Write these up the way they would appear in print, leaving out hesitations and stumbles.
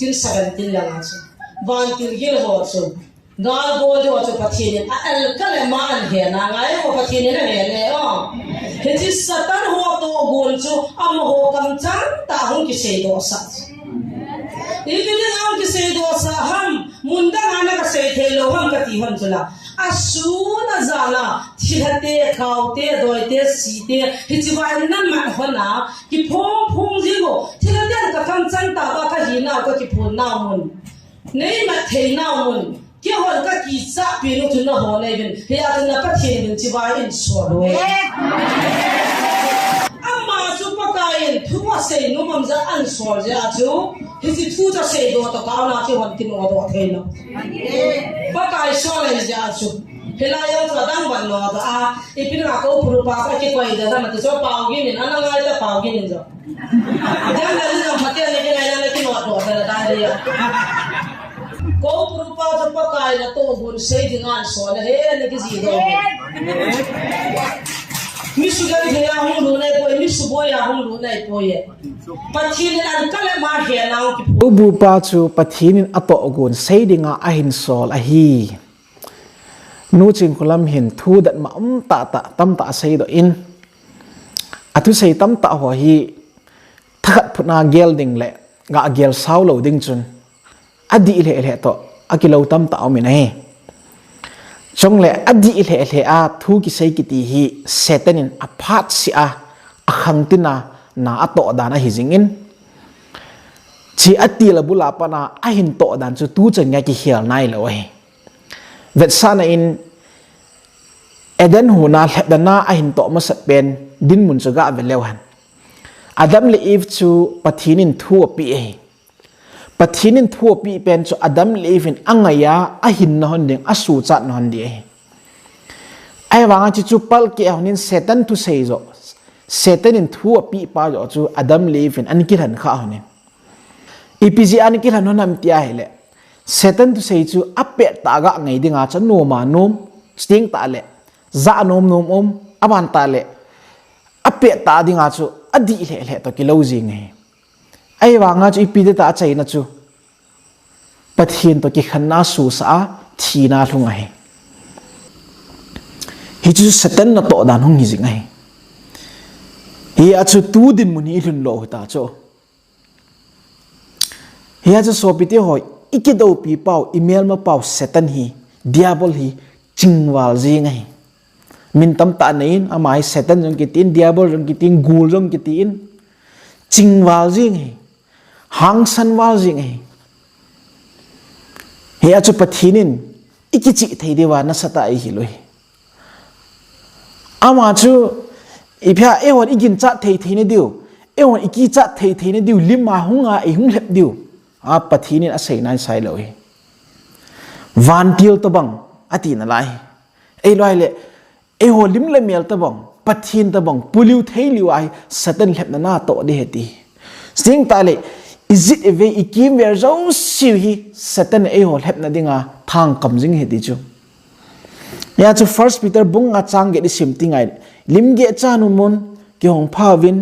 16 17 lang aso van tilgil ho so gal bo jo so pathin al kalema an he na ngai ho pathin na he le o he ji satan ho to gon chu am ho kam chang ta hung ki se do sa ikini am ki se do sa ham munda ana ka se the lo ham ka ti hon chula asuna zala thihate khaute doite site hichiwai nan man hona ki phong jingo thilate ka kam chan ta ba ka hina ka ki phun na mun nei ma thei na mun ki hon ka ki sa pi no thuna ho nei bin he a thuna ka thei bin chiwai in so lo amma chu pa kain thuwa se no mam za an so ja chu hisi thu cha se do to ka na chi hon ki no do thei no pa kai so le ja chu hela yo cha dang ban no da a ipin ra ko puru pa ka ki koi da ma ti so pau gi ni na na ngai ta pau gi ni jo dan da ni ma te ni ke na ki no do da da ya ko puru pa cha pa kai na to bun se di ngan so le he ni ki ji do mi su ga ni ya hung lu nei poi mi su bo ya hung lu nei poi pathin an kale ma he na ki bu pa chu pathin ato gun se di nga a hin sol a hi nu ching kulam hin thu dat ma ta tam ta sei do in atu sei tam ta ho hi thakat phuna gel ding le ga gel sau lo ding chun adi le to akilo tam ta mi nei chong le adi le a thu ki sei ki ti hi setanin aphat si a akhang tina na ato dana hi jing in chi ati la bula pa na a hin to dan chu tu chen nga ki hial nai lo he vet sana in eden huna ledana a hin to ma sat pen din mun chaga veleuhan adam le eve chu pathinin thu pi e pathinin thu pi pen chu adam le eve in angaya a hin na hon ding asu cha na hon di ai wanga chi chu pal ke honin satan tu sei zo satan in thu pi pa jo chu adam le eve in an ki han kha honin ipg an ki han honam tia hele satan tu sei chu ape ta ga ngai dinga chan no ma nom sting ta le za nom aban ta le ape ta dinga chu adi le to ki lo jing he ai wa nga chu ipi de ta chai na chu pathin to ki khanna su sa thi na thunga he hi chu satan na to dan hung hi jing he hi a chu tu din mun hi lun lo ta chu hi a chu so pi te hoi ikido pi pau email ma pau satan hi diabol hi chingwal jing he min tam ta nein amai satan jong kitin diabol jong kitin gul jong kitin chingwal jing he hang san wal jing he achu pathinin ikichi thei dewa na sata ai hi loi ama chu ipya ewon igin cha thei ne diu ewon iki cha thei ne diu lima hunga e hung lep diu a pathinin a sei nai sai loi van til to bang ati na lai ei loi le e ho lim le mel ta bang pathin ta bang puliu thei liu ai satan lep na to de heti sing ta le is it a way ikim ver zo siu hi satan e ho lep na dinga thang kam jing heti chu ya chu first peter bung nga chang ge di sim tingai lim ge cha nu mon ki hong pha win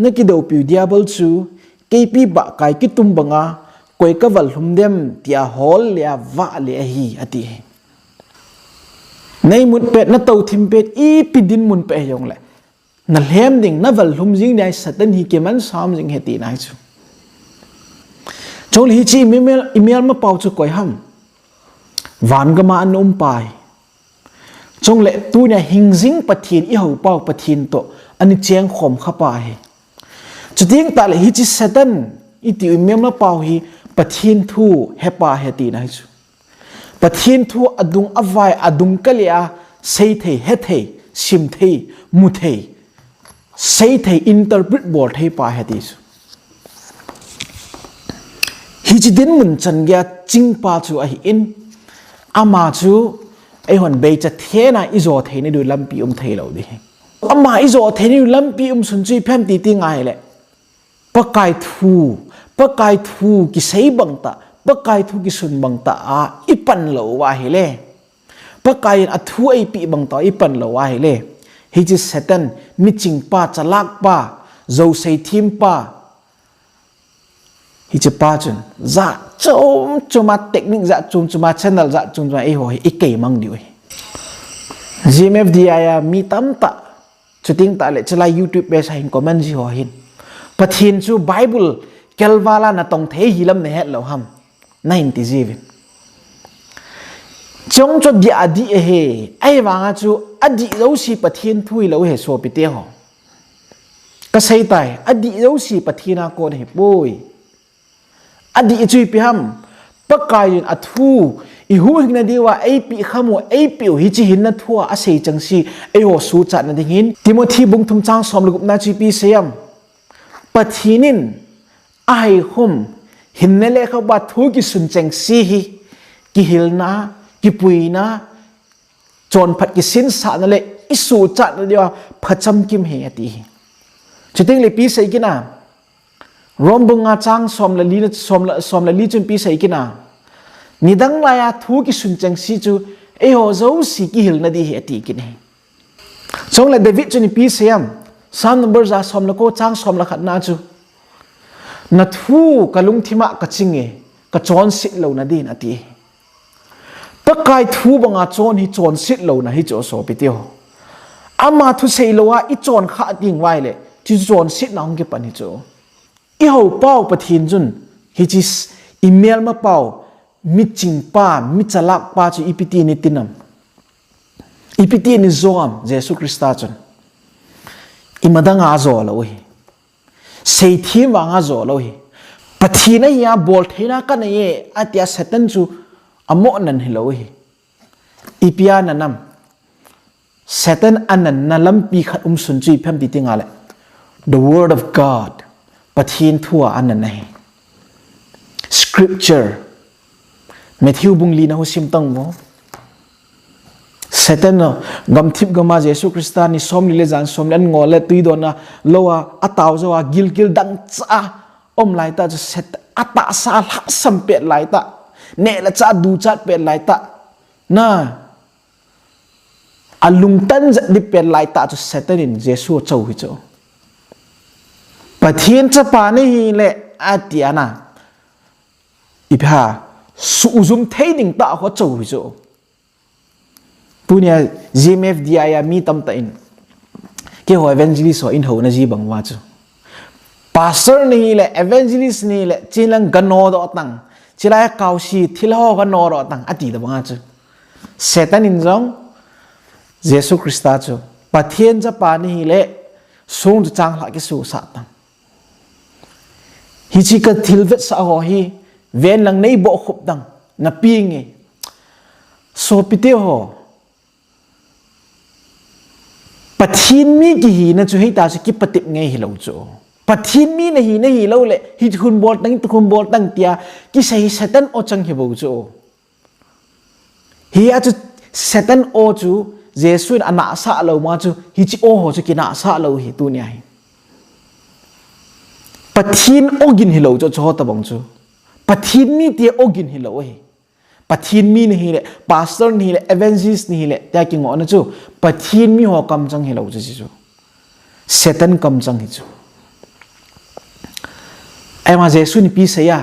na ki do pi diabol chu kp ba kai ki tum banga koi ka wal hum dem tia hol le wa le hi ati nei mun pet na to thim pet i pidin mun pe yong le na lhem ding na wal hum jing dai satan hi ke man sam jing heti nai chu chol hi chi email ma pau chu koi ham van ga ma an pai chong le tu nya hing jing pathin i ho pau pathin to ani cheng khom kha pa he chu ding ta le hi chi satan i ti email ma pau hi pathin thu hepa heti nai chu pathin thu adung avai adung kalia sei thei he thei sim thei mu thei sei thei interpret bol thei pa heti chu hi chi din mun chan gya ching pa chu a hi in ama chu ai hon be cha the na izo thei ne du lampi thei lo di ama izo thei ne lampi sun chui phem ti ti ngai le pakai thu ki sei bang ta pakai thu ki sun bang ta a ipan lo wa hi le pakai a thu ai pi bang ta ipan lo wa hi le hi chi satan mi ching pa chalak pa zo sei thim pa hi che pa chun za chom choma technique za choma channel za choma ai ho hi ke mang diu GMFD aya mi tam ta chuting ta le chala YouTube pe sa hin comment ji ho hin pathin chu Bible kelwala na tong the hilam ne het lo ham 97 chong cho dia adi he ai wanga chu adi lo si pathin thui lo he so pite ho ka sei tai adi lo si pathina ko he poi adi chui pi ham pakai athu i hu hing na diwa ai pi khamu ai pi hi chi hin na thua a sei chang si ai ho su cha na ding hin Timothy bung thum chang som lup na chi pi seam pathinin ai hum hin ne le kha ba thu ki sun chang si hi ki hil na ki pui na chon phat ki sin sa na le isu cha na diwa phacham kim he ati chuting le pi sei kina rom bunga chang som la li chun pi sei kina nidang la ya thu ki sun chang si chu e ho zo si ki hil na di he ati kin he song la David chun pi seam Psalm number za som la ko chang som la khat na chu na thu kalung thima ka chinge ka chon sit lo na din ati pakai thu banga chon hi chon sit lo na hi cho so pitio ama thu sei lo wa I chon kha ding wai le chi chon sit na hong ke pan hi cho I ho pau pathin jun hi chi email ma pau mi ching pa mi chalak pa chu ipiti ni tinam ipiti ni zoam Jesus Christa chun imadanga zo lo hi sei thi wa nga zo lo hi pathina ya bol theina ka na ye atia satan chu amo nan hilo hi ipia nanam satan anan nalam pi khat sun chi pham ti tinga le the word of God pathin thua anan nahi scripture Matthew bung li na ho sim tang mo satan no gam thip gama Jesus Christa ni som li le jan som lan ngol le tui do na lowa ataw zo gil dang cha om lai ta set ata sa la sam pe lai ta ne la cha du cha pe lai ta na alung tan di pe lai ta cho satan in Jesus chau hi cho pathin cha pa ni hi le atiana ipha su zum theining ta ho chau hi cho punya GMF dia mi tam ta in ke ho evangelist ho in ho na ji bang wa chu pastor ni le evangelist ni le chilang gano do tang chilaya kausi thilho gano ro tang ati da bang chu satan in jong Jesus Christa chu pathian cha pa ni le sung chang la ki su sa tang hi chi ka thilvet sa ho hi ven lang nei bo khup dang na pi nge so pite ho pathin mi ki hi na chu hei ta ki patip nge hi lo chu pathin mi na hi lo le hi khun bol tang tia ki sei satan o chang hi bo chu hi a chu satan o chu Jesus ana sa lo ma chu hi chi o ho chu ki na sa lo hi tu nya hi pathin ogin hi lo cho ta bang chu pathin mi ti ogin hi lo hi pathin mi ni hi le pastor ni le evangelist ni le ta ki ngo na chu pathin mi ho kam chang hi lo chu chu satan kam chang hi chu ai ma Jesus ni pi se ya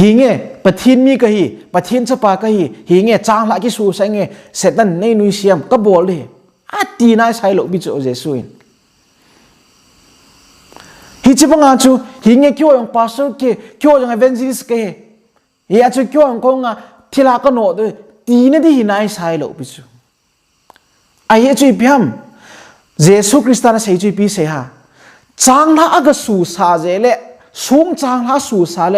hi nge pathin mi ka hi pathin cha pa ka hi nge chang la ki su sa nge satan nei nui siam ka bol le a ti na sai lo bi chu Jesus in hi chi banga chu hi nge kyo yong pastor ke kyo yong evangelist ke hi a chu kyo yong ko nga thila ka no de ti na di nai sai lo bi chu ai he chu piam Jesus Christa na sei chu pi se ha chang la aga su sa je le sung chang la su sa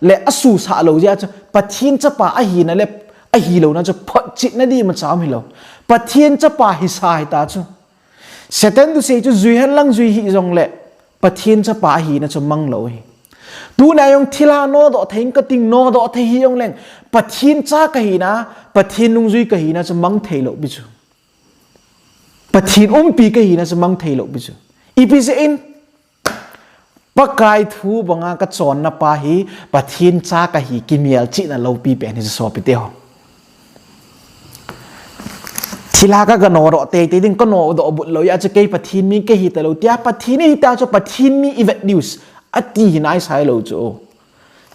le asu sa lo ja chu pathin cha pa a hi na le a hi lo na chu phat chit na di ma cham hi lo pathin cha pa hi sai ta chu satan du sei chu zui han lang zui hi jong le pathin cha pa hi na chu mang lo hi tu na yong thila no do theng ka ting no do the hi yong leng pathin cha ka hi na pathin nung zui ka hi na chu mang thei lo bi chu pathin pi ka hi na chu mang thei lo bi chu ipi se in pakai thu banga ka chon na pa hi pathin cha ka hi kimial chi na lo pi pe ni so pi te ho thila ka no ro te ding ka no do but lo ya cha ke pathin mi ke hi ta lo tia pathin ni ta cho pathin mi event news ati nai sai lo cho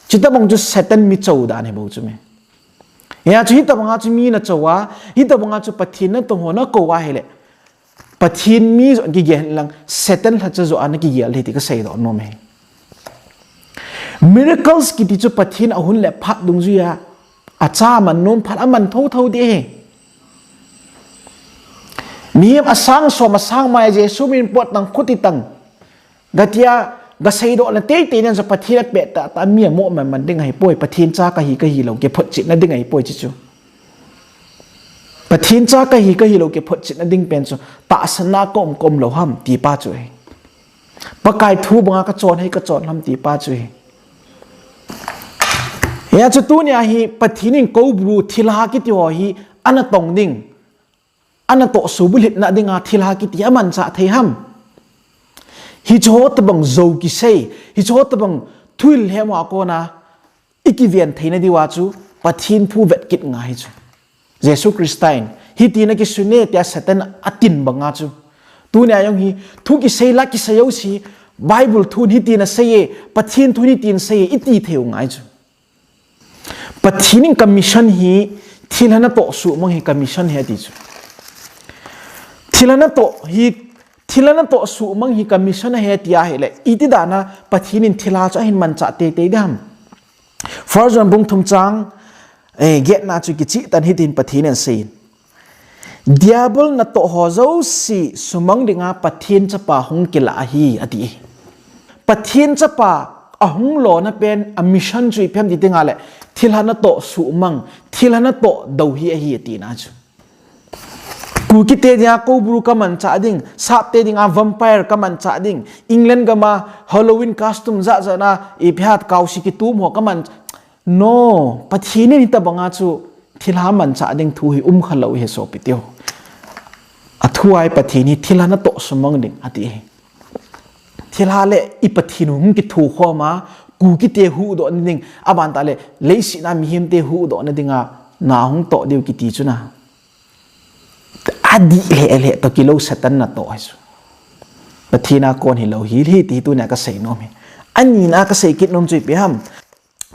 chỉ ta bằng cho Satan mi châu đàn hay bao chứ mẹ ya chỉ ta bằng cho mi na châu á hít ta bằng cho pathin na tung hồ na câu á hay lệ pathin mi rồi cái gì lang Satan là cho rồi anh cái gì là thì cái say đó nó mẹ miracles cái tí cho pathin ở hun lệ phát đúng gì à cha mình nôm phát mình thâu thâu đi mi em sang so mà sang mai Jesu min pot nang khuti tang gatia gasai do la te te nan so pathin pe ta mi mo man ding hai poi pathin cha ka hi lo ke phot chit na ding hai poi chi chu pathin cha ka hi lo ke phot chit na ding pen so ta sana kom lo ham ti pa chu pakai thu banga ka chon hai ka chon ham ti pa chu ya chu tu nya hi pathin ko bru thila ki ti ho hi ana tong ding ana to subulit na dinga thila ki ti aman cha thei ham hi cho ta bang zo ki sei hi cho ta bang thuil he ma ko na ikivian theina diwa chu pathin thu vet kit nga hi chu Jesu Christine hi ti na ki sune tia Satan atin banga chu tu ne ayong hi thu ki sei la ki sayo si Bible thu hi ti na sei pathin thu ni tin sei iti theu ngai chu pathin commission hi thilana to su mong hi commission he ti chu thilana to su mang hi commission he tia hele iti dana pathinin thila cha hin man cha te dam for example bung thum chang get na chu ki chi tan hitin pathin sin diabol na to ho zo si sumang dinga pathin cha pa hong kila hi ati pathin cha pa ahung lo na pen a mission chu phem di tinga le thilana to su mang thilana to do hi ati na chu ku ki te dia ko bru ka man cha ding sap te ding a vampire ka man cha ding England ga ma Halloween costume za na e phat kaw si ki tum ho ka man no pathin ni ta banga chu thila man cha ding thu hi khalo he so pitio athuai pathin hi thila na to sumang ding ati thila le I pathinum ki thu kho ma ku ki te hu do ning aban ta le leisi na mi him te hu do na dinga na hung to deu ki ti chu na adi le to kilo Satan na to asu pathina kon hi lo hi ti tu na ka sei no me ani na ka sei kit nom chui pe ham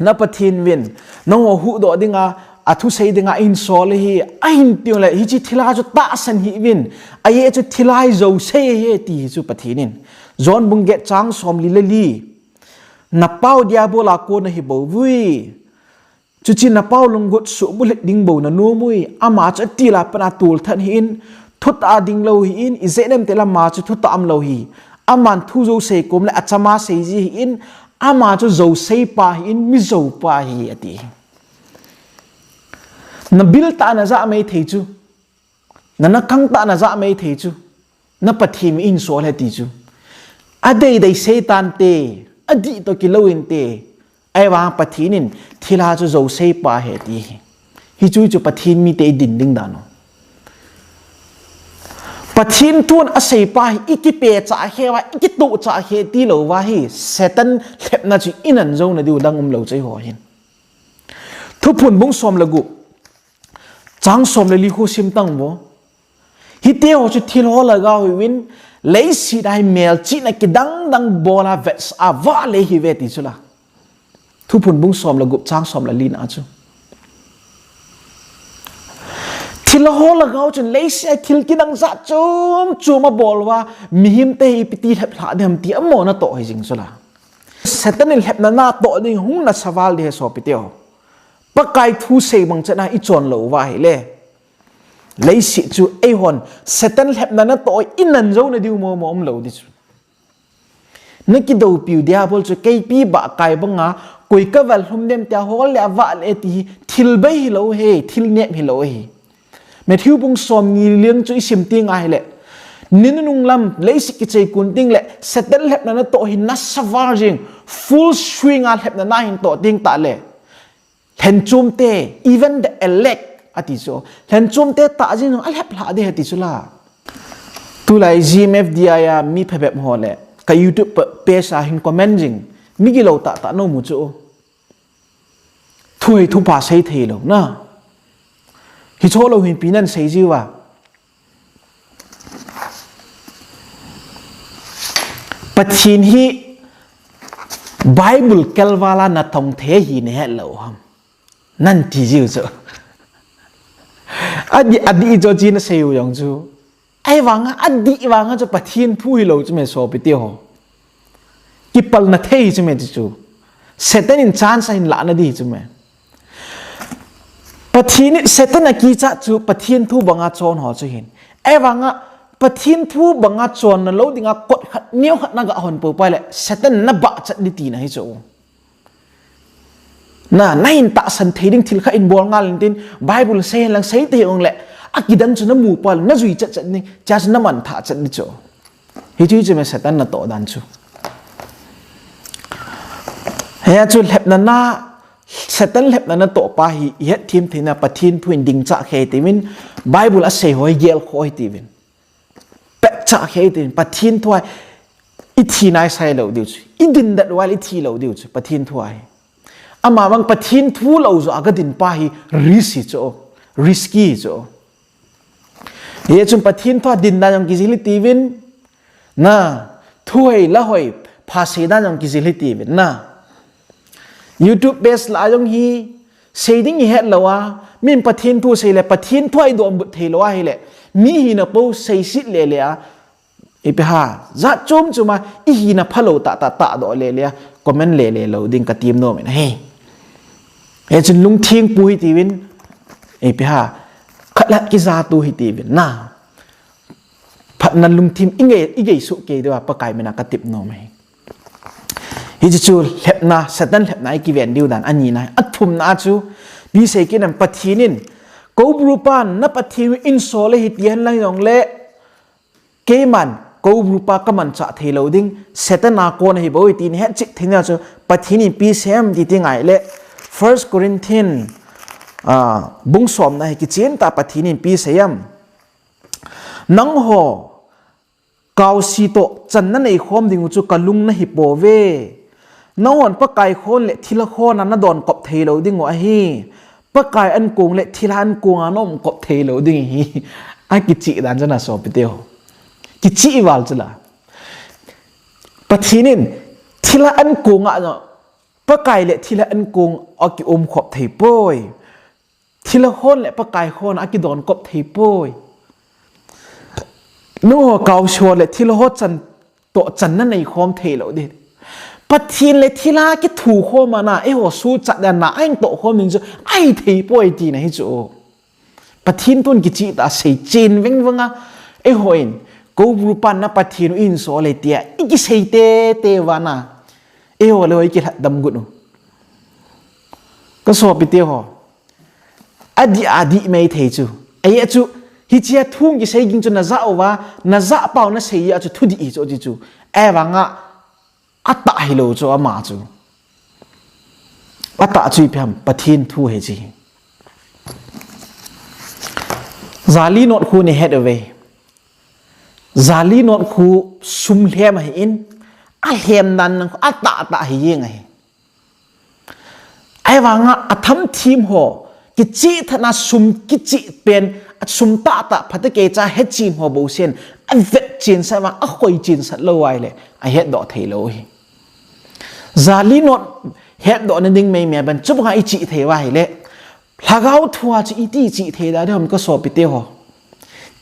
na pathin win no hu do dinga athu sei dinga in sol hi ain tiu le hi chi thila chu ta san hi win aye chu thilai zo sei he ti chu pathinin zon bung get chang som li le li na pau diabola ko na hi bo vui chu chin na pau lungut su bulit ding bo na nu mui ama cha ti la pana tul than hin thut a ding lo hi in izenem te la ma chu thut am lo hi aman thu zo sei kom le achama sei ji hi in ama chu zo sei pa hi in mi zo pa hi ati na bil ta na za mai thei chu na kang ta na za mai thei chu na pathim in so le ti chu adei dei satan te adi to ki lo in te ai wa pathinin thila chu zo sei pa he ti hi chu pathin mi te din ding da no pathin tun a sei pa hi iki pe cha he wa iki tu cha he ti lo wa hi Satan lep na chu inan zo na diu dang lo chai ho hin thu phun bung som lagu chang som le li khu sim tang bo hi te ho chu thil ho la ga win lei si dai mel chi na ki dang bola vets a va le hi ve ti chula thu phun bung som la gup chang som la lin a chu thil ho la gau chun lei si thil ki dang za chum a bol wa mi him te hi piti thap la dem ti amo na to hi jing chula Satan il hep na to ding hung na sawal de so pitio pakai thu sei bang chana I chon lo wa hi le lấy sĩ chú ai hòn Satan hẹp na to inan zo na diu mo lo di chu na ki do piu diabol chu kai pi ba kai banga koi ka wal hum dem ta hol le wa le ti thil bai hi lo he thil ne hi lo he me thiu bung som ni liang chu sim ting ai le nin nung lam lấy sĩ ki chei kun ting le Satan hẹp na to hi na savarjing full swing al hẹp na hin to ting ta le hen chum te even the elect ati so len chum te ta jin al hep la de ti chula tu lai GMFDI ya mi phebep ho le ka YouTube page a hin commenting mi gi lo ta no mu chu thui thu pa sei thei lo na hi cho lo hin pinan sei ji wa pathin hi Bible kelwala na thong the hi ne hello ham nan ti jiu zo adi jo ji na seu yong chu ai wanga adi wanga cho pathian thu hi lo chu me so pi ti ho ki pal na thei chu me chu Satan in chance in la na di chu me pathian Satan a ki cha chu pathian thu banga chon ho chu hin ai wanga pathian thu banga chon na lo dinga kot khat neu khat na ga hon po pa le Satan na ba chat ni ti na hi chu na nain ta san thading thil kha in bol ngal tin Bible say lang say te ong le akidan chu na mu pal na zui chat chat ni cha na man tha chat ni chu hi chu me Satan na to dan chu he chu lep na Satan lep na to pa hi yet thim thina pathin thuin ding cha khe ti min Bible a say hoi gel khoi ti win pet cha khe ti pathin thoi i thi nai sai lo diu chu i din dat wal i thi lo diu chu pathin thoi ama bang pathin thu lo zo agadin pa hi risky cho ye chum pathin tho din da jong kizili tivin na thuai la hoi phase da jong kizili tivin na YouTube base la jong hi saying hi het lawa min pathin thu sei le pathin thoi do bu thei lawa hi le mi hi na po sei sit le le a ipe ha za chum chuma I hi na phalo ta do le le comment le lo ding ka tim no men hey e chun lung thing pu hi ti win e pi ha khalat ki za tu hi ti win na phat nan lung thim inge su ke do pa kai mena ka tip no mai hi chu lep na Satan lep na ki ven diu dan ani na athum na chu bi se ki nam pathinin ko brupan na pathin in so le hi tian lang yong le ke man ko brupa ka man cha thelo ding Satan na ko na hi bo ti ni he chi thina chu pathini pi sem ti ti ngai le 1 Corinthians bung som na ki chen ta pathinin pi sayam nang ho kaw si to chan na nei khom ding chu kalung na hi po ve nawon pa kai khon le thila khon na don kop thelo ding wa hi pa kai an kung le thilan kung anom kop thelo ding hi a ki chi dan jana so piteo ki chi wal chula pathinin thila an kung a pa kai le thila an kung aki khop thei poi thila khon le pa kai khon aki don kop thei poi no kaw shor le thila ho chan to chan na nei khom thei lo di pathin le thila ki thu khom na e ho su cha da na ain to khom ning chu ai thei poi ti na hi chu pathin tun ki chi ta sei chin weng wanga e hoin ko rupan na pathin in so le tia iki sei te wana e ho le ki dam gu nu ka so pi te ho adi mai thei chu ai chu hi chia thung ki sei ging chu na za owa na za pau na sei ya chu thudi I chu chu e wanga ata hi lo chu ama chu ata chu pham pathin thu he chi zali not khu ne head away zali not khu sum hlem hi in a hlem nan ata hi yeng ai ai wanga atham thim ho ki chi thana sum ki chi pen sum ta phate ke cha he chin ho bo sen a vet chin sa ma a khoi chin sa lo wai le a het do thei lo hi zali not het do na ding mai me ban chup ga I chi thei wai le lagau thua chi ti chi thei da de hom ko so pi te ho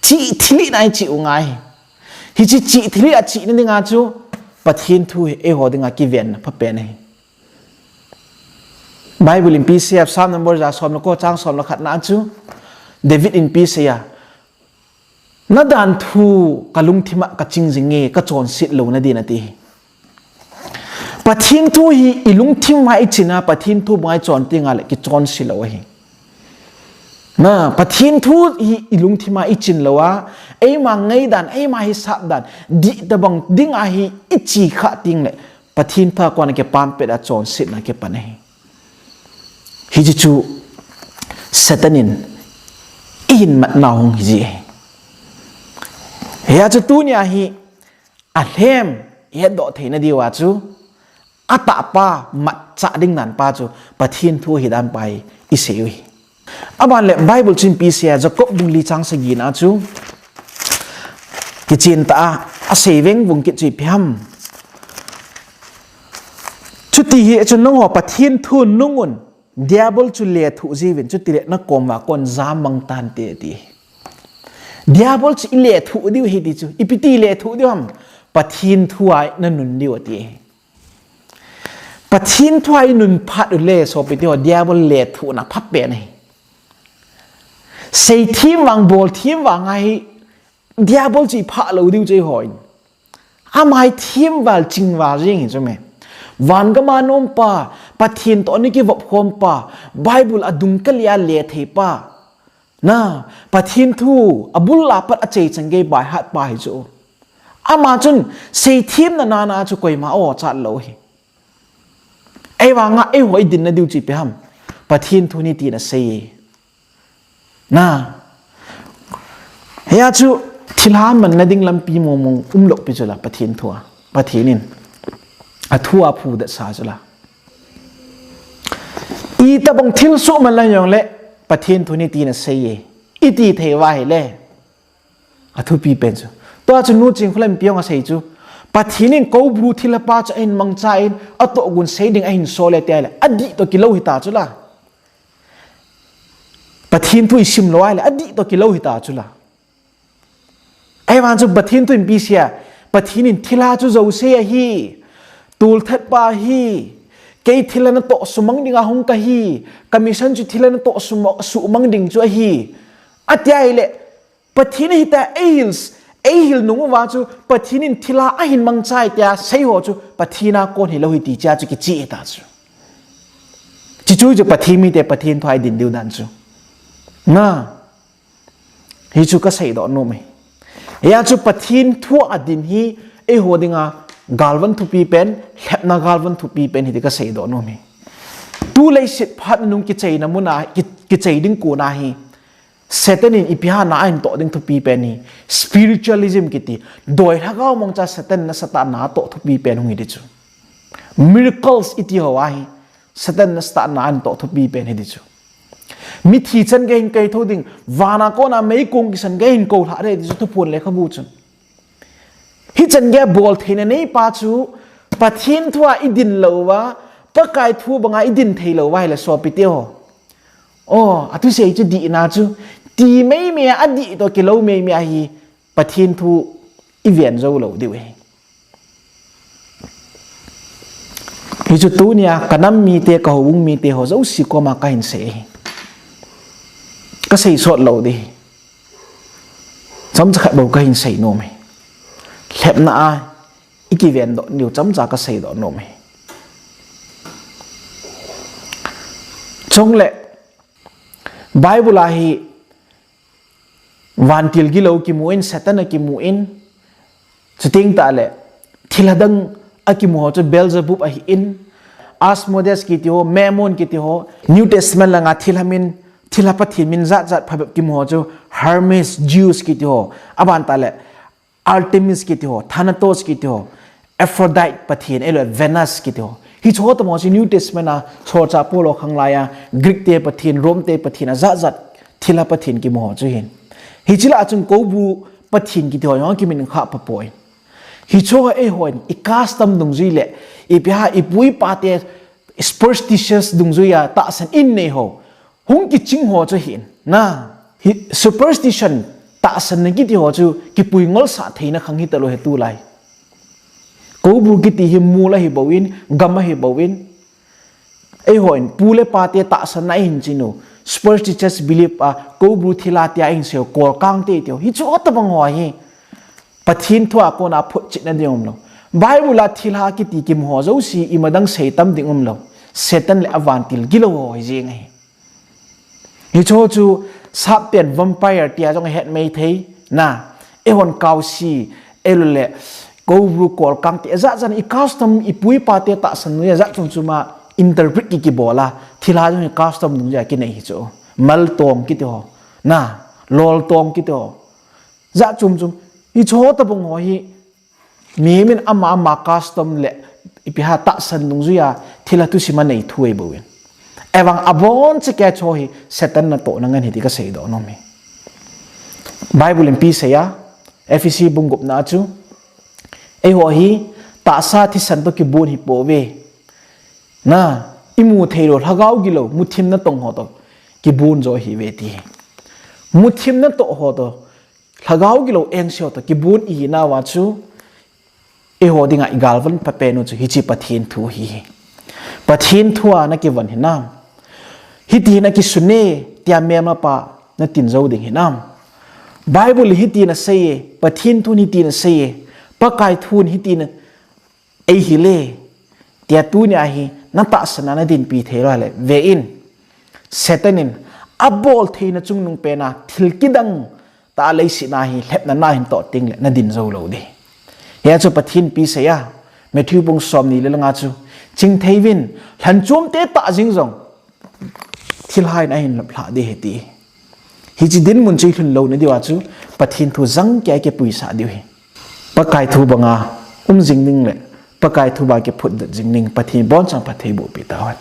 chi thili nai chi ungai hi chi thili a chi ni dinga chu pathin thu e ho dinga ki ven pha pe nei Bible in PCF Psalm number za som ko chang som la khat na chu David in PCF na dan thu kalung thima ka ching jinge ka chon sit lo na di na ti pathin thu hi ilung thim mai china pathin thu mai chon tinga le ki chon si lo hi na pathin thu hi ilung thima I chin lo wa ei ma ngei dan ei ma hi sap dan di da bang ding a hi I chi kha ting le pathin tha ko na ke pam pe da chon sit na ke panai hi chu Satanin in mat naung hi ya chu tu nya hi a hem ye do theina diwa chu ata pa mat cha ding nan pa chu pathin thu hi dan pai I sewi aban le Bible chin PCA Jacob bung li chang sagi na chu ki chin ta a saving bung ki chi pham ชุดที่เหตุจนน้องหัวปะเทียนทุนนุ่งอุ่นเดียบลจุเลียทุจีวินชุดที่เล็กนักกมว่าคนจามังตันเตดีเดียบลจุเลียทุดิวเหตุจูอีพิตีเลียทุดิวhamปะเทียนทุยนั่นนุนดิวตีปะเทียนทุยนุนพัดอุเลโซปิติวเดียบลเลียทุนักพับเปนี่เซทีมวางบอลทีมวางไงเดียบลจีพัดเราดิวใจหอยอาไม่ทีมวัลจิงวาริงใช่ไหมวันก็มานมป่าปะเทียนตัวนี้กี่วบคมป่าไบเบิลอดุงกัลยาเลียเทป่านะปะเทียนทูอบุลลาปัดอเจจังเกบายหัดไปจูอามาจนเซทีมนานาจุกอยมาโอ้จัดเลยไอ้วางไอ้หัวดินน่ะดิวจีไปห้ามปะเทียนทูนี่ตีน่ะเซนะเฮียจูทิลามันน่ะดิ้งลำปีมงหลบไปจุละปะเทียนทัวปะเทียนินอทัวผู้เดชาจุละอีตะบังทิลสุมันละยองเละปะเทียนทุนิตีน่ะเซยอีตีเทวาเฮเล่อทุปีเป็นจูตัวจุนูจิงคนเล่นเปียงอาศัยจูปะเทียนินกูบรูทิลปาจะอินมังใจอินอตัวกุนเซดิงอินโซเลเตลอดีตัวกิโลหิตาจุละปะเทียนทุยชิมลอยเลยอดีตัวกิโลหิตาจุละไอ้วันจูปะเทียนทุยปีเสียปะเทียนินทิลาจูจะอุเซียฮีตูลทัดปาฮีเกยทิลนันโตสุมังดิงอาหงกะฮีคำมิชันจุทิลนันโตสุมังดิงจัวฮีอัตยาเลปะทินหิตาเอฮิลนุ่งว่าจูปะทินินทิลาอหินมังใจแต่ใช่หัวจูปะทินาโกนหิโลหิติจ้าจูกิจีเอตาจูจิจูจูปะทิมีแต่ปะทินทวายดินดิวดันจูน่าฮิจูก็ใส่ดอกนุ่มเฮียจูปะทินทั่วอดินฮีไอหัวดิงากาลวันทุปีเป็นเล็บนากาลวันทุปีเป็นที่ก็เสียดอกนู่นมีตู้เลยสิพัดนุ่งกิจใจน้ำมุนากิจใจดิ้งกูนาฮีเซตันินอีพิหานาอินโตดิ้งทุปีเป็นนี่ spiritualism กิติโดยถ้าเขามองจากเซตันนัสตานาโตทุปีเป็นหงดิจู miracles อิติหัวฮีเซตันนัสตานาอินโตทุปีเป็นหงดิจูมิถีฉันก็เห็นไกลทุดิ้งวานาโกนาไม่กงกิฉันก็เห็นกูท่าเรื่องดิจูทุพูนเลยขบูจุนฮิจันแกบอลเทนนี่ป้าจูปะเทียนทัวอิดินเลวะปะกายทัวบังอิดินเทเลวะให้ละสอบไปเที่ยวโอ้อะทุเสียจะดีนะจูตีไม่เมียอดีตัวกิโลไม่เมียฮีปะเทียนทัวอีเวนต์เราเลวดีเว้ยฮิจุดตัวเนี่ยกันน้ำมีเตะกับหุ่งมีเตะหัวเจ้าสิกมากันเสียก็ใส่สดเลวดีจำจะขับบอกกันใส่โน้มเล็บน่าอีกเวียนดอกนิวจำจากก็ใส่ดอกนมจงเละไบเบิลฮีวันทิลกิโลกิมูอินเซตันกิมูอินจะทิ้งตาเละทิลดังอากิมูฮจะเบลจะบุบอหิอินอัสโมเดสกิติโอเมมอนกิติโอนิวเทสเมนต์ละงาทิลามินทิลาปัติมินจัดพะกิมูฮจะฮาร์มิสจิวส์กิติโออบันตาเละArtemis กิติโอ Thanatos กิติโอ Aphrodite ปะเทียนเอลเวนัสกิติโอฮิโชตมอสินิวเทสเมนาโชจาโปโลขังลายกรีกเตปะเทียนโรมเตปะเทียนจัดทิลาปะเทียนกิโมโหจุเห็นฮิจิลาจุงโกบูปะเทียนกิติโอย้อนกิมินข้าปะป่วยฮิโชเอหอยอีกาสตัมดุงจุยเละอีพิหาอีปุยปาเต superstitious ดุงจุยตาสันอินเนโฮหงกิจิงโหจุเห็นนะ superstitionตาสันนึกที่หัวจูกิปุยงอลสาเทนะขังฮิตโลเหตุไลกูบูกิติหิมูละฮิบวินกัมมาฮิบวินไอหอยปูเลปาเตตาสันนัยหินจิโน superstitious belief กูบูทิลาติอาอินเซียวกอลกังเตเตียวฮิจูอัตบังหัวฮีปะทินทัวโกนาพุจิตนั่นเดียวมั้งไบเบิลทิลากิติกิมหัวเจ้าสีอิมาดังเซตัมดิ่งมั้งเซตันเลอวันติลกิโลหัวจีไงฮิจูจูสับเปลี่ยนวัมไพร์ที่อาจจะเห็นไม่ทีน่ะเอวันเกาซีเอลุเล่กูรู้กอลกังที่จะจันอีคาสตัมอีปุยปาเตตะสันนุยจะจุนจุมาอินเตอร์พริตกี่บอลละที่ลาจงอีคาสตัมนุยจะกินไอ้ฮิโจมัลตองกี่ตัวน่ะลอลตองกี่ตัวจะจุนฮิโจตะบงหัวฮีมีมินอามาคาสตัมเล่อีพิหาตะสันนุยจะที่ลาตุสิมันในถ้วยบุญเอวังอบอนจะแก่ช่วยเซตันนั่นโตนั่งเงินที่ก็เสียดอกน้องมีไบเบิลปีเสียเอฟซีบุงกบนาจูไอหัวฮีตาซาที่สันตุกิบุญฮิปโปเว na imu theiro lagau gilo muthim na tong ho to kibun zo hi veti muthim na to ho to lagau gilo eng sio to kibun I na wa chu e ho dinga igalvan papenu chu hi chi pathin thu hi pathin thua na ki van hinam hiti na ki sune tia mema pa na tin zo ding hinam bible hiti na say pathin thu ni ti na say pakai thun hiti na ei hi le tia tu nya hi na ta sana na din pi thero le ve in setanin abol theina chungnung pe na thilkidang ta lei si na hi lep na hin to ting le na din zo lo de ya chu pathin pi se ya Matthew bung som ni le nga chu ching theivin hlan chum te ta jing zong thil hai na hin la de heti hi chi din mun chi thun lo na diwa chu pathin thu zang kya ke puisa diu hi pakai thu banga jing ning le pakai thu ba ke phut jing ning pathin bon sang pathei bu pi tawat